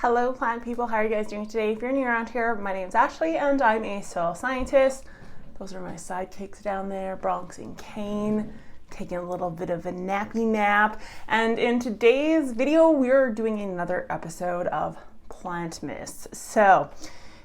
Hello plant people, how are you guys doing today? If you're new around here, my name's Ashley and I'm a soil scientist. Those are my sidekicks down there, Bronx and Kane, taking a little bit of a nappy nap. And in today's video, we're doing another episode of Plantmas. So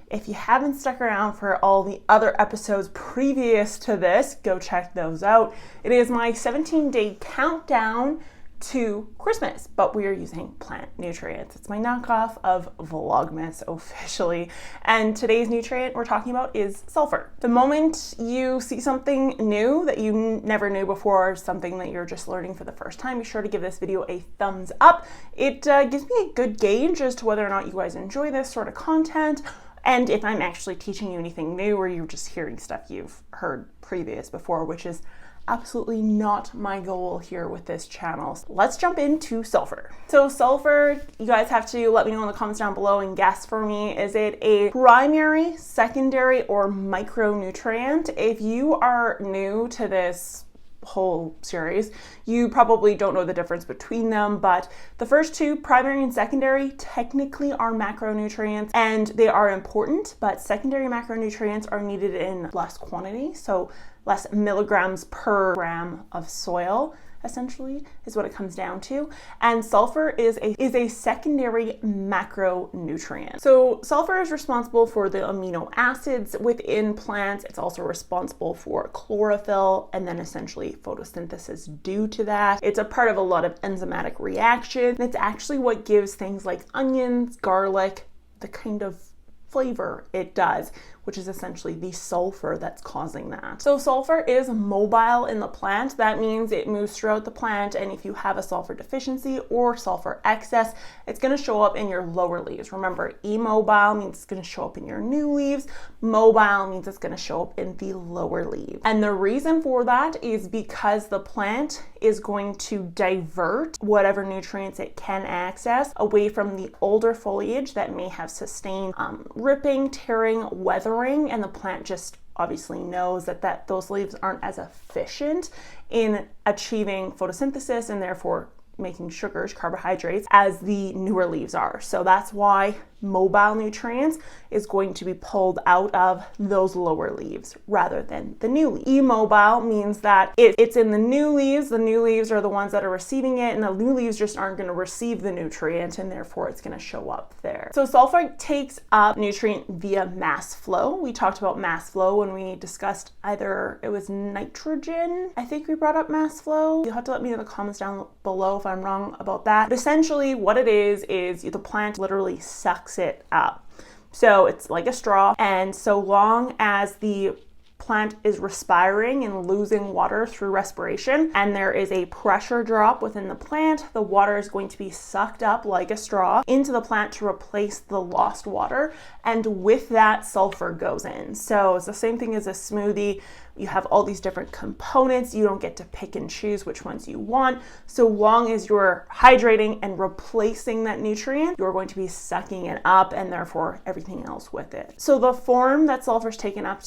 if you haven't stuck around for all the other episodes previous to this, go check those out. It is my 17-day countdown to Christmas, but we are using plant nutrients. It's my knockoff of Vlogmas officially. And today's nutrient we're talking about is sulfur. The moment you see something new that you never knew before, something that you're just learning for the first time, be sure to give this video a thumbs up. It gives me a good gauge as to whether or not you guys enjoy this sort of content, and if I'm actually teaching you anything new or you're just hearing stuff you've heard previous before, which is absolutely not my goal here with this channel. Let's jump into sulfur. So sulfur, you guys have to let me know in the comments down below and guess for me, is it a primary, secondary, or micronutrient? If you are new to this whole series, you probably don't know the difference between them, but the first two, primary and secondary, technically are macronutrients and they are important, but secondary macronutrients are needed in less quantity, so less milligrams per gram of soil, essentially, is what it comes down to. And sulfur is a secondary macronutrient. So sulfur is responsible for the amino acids within plants. It's also responsible for chlorophyll and then essentially photosynthesis due to that. It's a part of a lot of enzymatic reactions. It's actually what gives things like onions, garlic, the kind of flavor it does, which is essentially the sulfur that's causing that. So sulfur is mobile in the plant. That means it moves throughout the plant, and if you have a sulfur deficiency or sulfur excess, it's going to show up in your lower leaves. Remember, immobile means it's going to show up in your new leaves. Mobile means it's going to show up in the lower leaves. And the reason for that is because the plant is going to divert whatever nutrients it can access away from the older foliage that may have sustained ripping, tearing, weathering, and the plant just obviously knows that those leaves aren't as efficient in achieving photosynthesis and therefore making sugars, carbohydrates, as the newer leaves are. So that's why mobile nutrients is going to be pulled out of those lower leaves rather than the new leaves. Immobile means that it's in the new leaves. The new leaves are the ones that are receiving it, and the new leaves just aren't going to receive the nutrient, and therefore it's going to show up there. So sulfur takes up nutrient via mass flow. We talked about mass flow when we discussed either it was nitrogen. I think we brought up mass flow. You'll have to let me know in the comments down below if I'm wrong about that. But essentially what it is the plant literally sucks it up. So it's like a straw, and so long as the plant is respiring and losing water through respiration and there is a pressure drop within the plant, the water is going to be sucked up like a straw into the plant to replace the lost water, and with that sulfur goes in. So it's the same thing as a smoothie. You have all these different components. You don't get to pick and choose which ones you want. So long as you're hydrating and replacing that nutrient, you're going to be sucking it up and therefore everything else with it. So the form that sulfur is taken up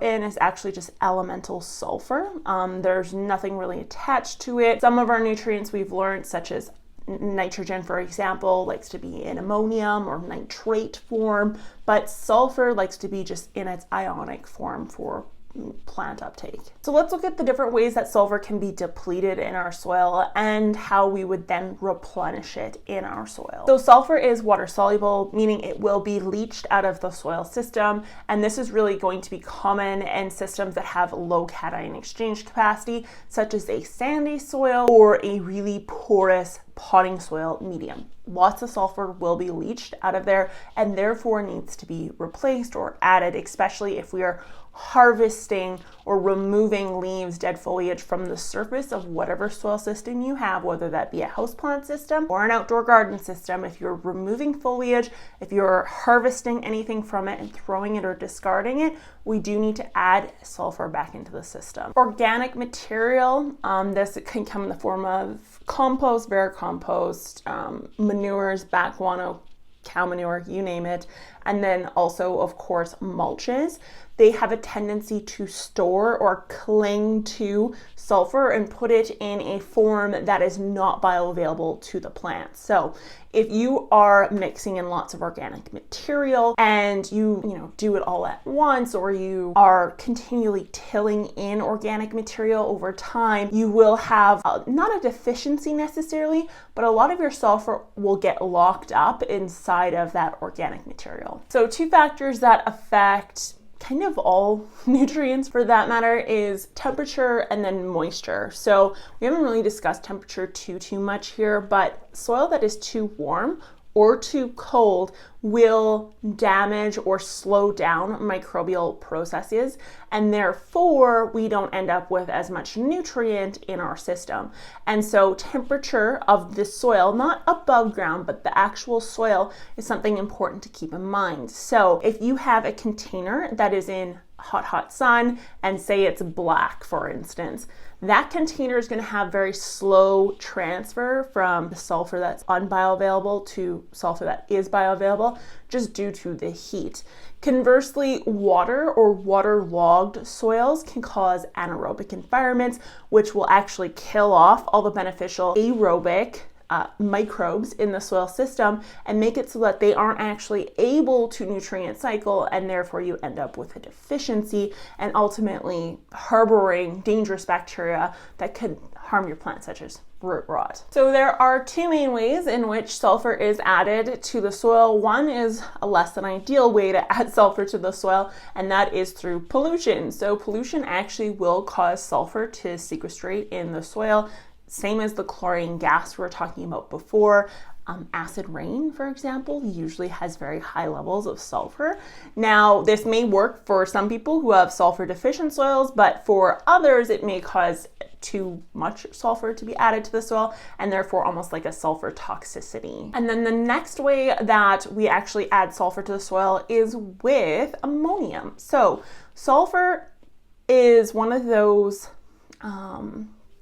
in is actually just elemental sulfur. There's nothing really attached to it. Some of our nutrients we've learned, such as nitrogen, for example, likes to be in ammonium or nitrate form, but sulfur likes to be just in its ionic form for plant uptake. So let's look at the different ways that sulfur can be depleted in our soil and how we would then replenish it in our soil. So sulfur is water soluble, meaning it will be leached out of the soil system, and this is really going to be common in systems that have low cation exchange capacity, such as a sandy soil or a really porous potting soil medium. Lots of sulfur will be leached out of there and therefore needs to be replaced or added, especially if we are harvesting or removing leaves, dead foliage from the surface of whatever soil system you have, whether that be a houseplant system or an outdoor garden system. If you're removing foliage, if you're harvesting anything from it and throwing it or discarding it, we do need to add sulfur back into the system. Organic material, this can come in the form of compost, vermicompost, manures, back guano, cow manure, you name it. And then also, of course, mulches. they have a tendency to store or cling to sulfur and put it in a form that is not bioavailable to the plant. So if you are mixing in lots of organic material and you do it all at once, or you are continually tilling in organic material over time, you will have not a deficiency necessarily, but a lot of your sulfur will get locked up inside of that organic material. So two factors that affect kind of all nutrients for that matter is temperature and then moisture. So we haven't really discussed temperature too much here, but soil that is too warm or too cold will damage or slow down microbial processes, and therefore we don't end up with as much nutrient in our system. And so temperature of the soil, not above ground, but the actual soil, is something important to keep in mind. So if you have a container that is in hot sun and say it's black, for instance, that container is going to have very slow transfer from the sulfur that's unbioavailable to sulfur that is bioavailable, just due to the heat. Conversely, water or waterlogged soils can cause anaerobic environments, which will actually kill off all the beneficial aerobic microbes in the soil system and make it so that they aren't actually able to nutrient cycle, and therefore you end up with a deficiency and ultimately harboring dangerous bacteria that could harm your plant, such as root rot. So there are two main ways in which sulfur is added to the soil. One is a less than ideal way to add sulfur to the soil, and that is through pollution. So pollution actually will cause sulfur to sequestrate in the soil, same as the chlorine gas we were talking about before. Acid rain, for example, usually has very high levels of sulfur. Now, this may work for some people who have sulfur deficient soils, but for others, it may cause too much sulfur to be added to the soil, and therefore almost like a sulfur toxicity. And then the next way that we actually add sulfur to the soil is with ammonium. So sulfur is one of those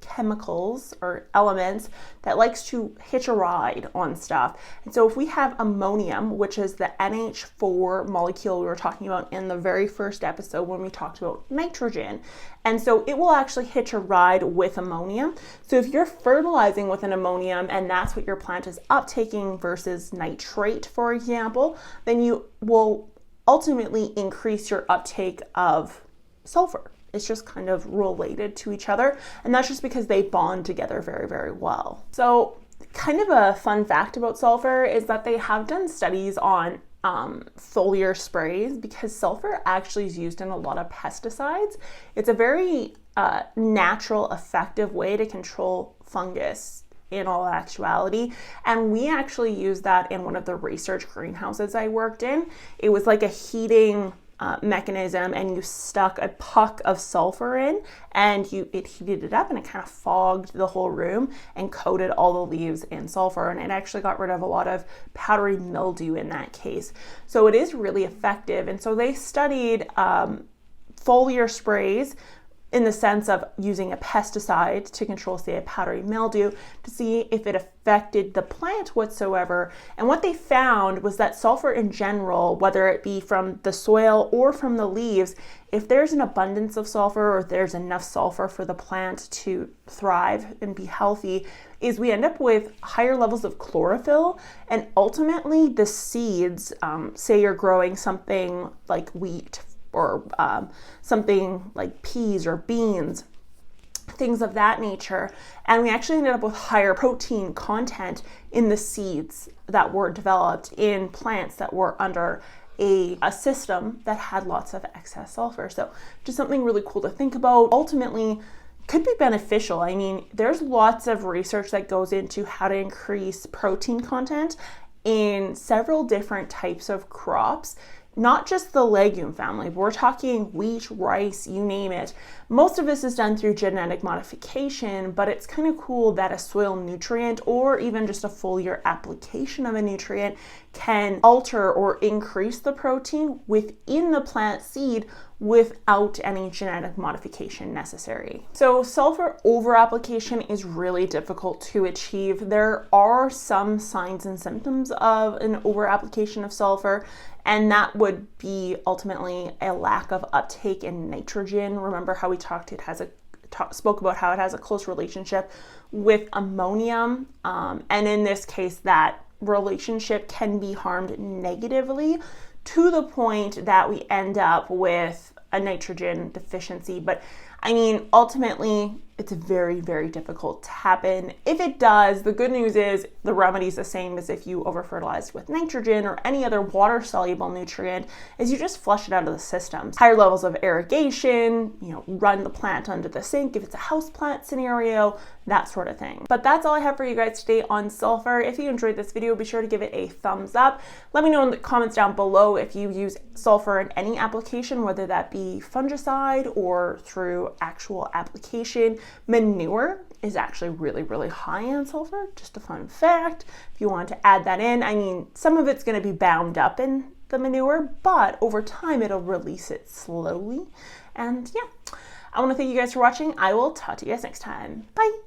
chemicals or elements that likes to hitch a ride on stuff. And so if we have ammonium, which is the NH4 molecule we were talking about in the very first episode when we talked about nitrogen, and so it will actually hitch a ride with ammonium. So if you're fertilizing with an ammonium and that's what your plant is uptaking versus nitrate, for example, then you will ultimately increase your uptake of sulfur. It's just kind of related to each other, and that's just because they bond together very, very well. So kind of a fun fact about sulfur is that they have done studies on foliar sprays, because sulfur actually is used in a lot of pesticides. It's a very natural, effective way to control fungus in all actuality. And we actually used that in one of the research greenhouses I worked in. It was like a heating mechanism, and you stuck a puck of sulfur in, and it heated it up, and it kind of fogged the whole room and coated all the leaves in sulfur, and it actually got rid of a lot of powdery mildew in that case. So it is really effective. And so they studied foliar sprays in the sense of using a pesticide to control, say, a powdery mildew, to see if it affected the plant whatsoever. And what they found was that sulfur in general, whether it be from the soil or from the leaves, if there's an abundance of sulfur, or if there's enough sulfur for the plant to thrive and be healthy, is we end up with higher levels of chlorophyll. And ultimately the seeds, say you're growing something like wheat, or something like peas or beans, things of that nature. And we actually ended up with higher protein content in the seeds that were developed in plants that were under a system that had lots of excess sulfur. So just something really cool to think about. Ultimately, could be beneficial. I mean, there's lots of research that goes into how to increase protein content in several different types of crops. Not just the legume family, but we're talking wheat, rice, you name it. Most of this is done through genetic modification, but it's kind of cool that a soil nutrient, or even just a foliar application of a nutrient, can alter or increase the protein within the plant seed without any genetic modification necessary. So sulfur overapplication is really difficult to achieve. There are some signs and symptoms of an overapplication of sulfur, and that would be ultimately a lack of uptake in nitrogen. Remember how we spoke about how it has a close relationship with ammonium, and in this case that relationship can be harmed negatively to the point that we end up with a nitrogen deficiency. But I mean, ultimately, it's very, very difficult to happen. If it does, the good news is the remedy is the same as if you overfertilized with nitrogen or any other water-soluble nutrient, is you just flush it out of the system. Higher levels of irrigation, run the plant under the sink if it's a houseplant scenario, that sort of thing. But that's all I have for you guys today on sulfur. If you enjoyed this video, be sure to give it a thumbs up. Let me know in the comments down below if you use sulfur in any application, whether that be fungicide or through actual application. Manure is actually really, really high in sulfur. Just a fun fact. If you want to add that in, I mean, some of it's going to be bound up in the manure, but over time it'll release it slowly. And yeah, I want to thank you guys for watching. I will talk to you guys next time. Bye.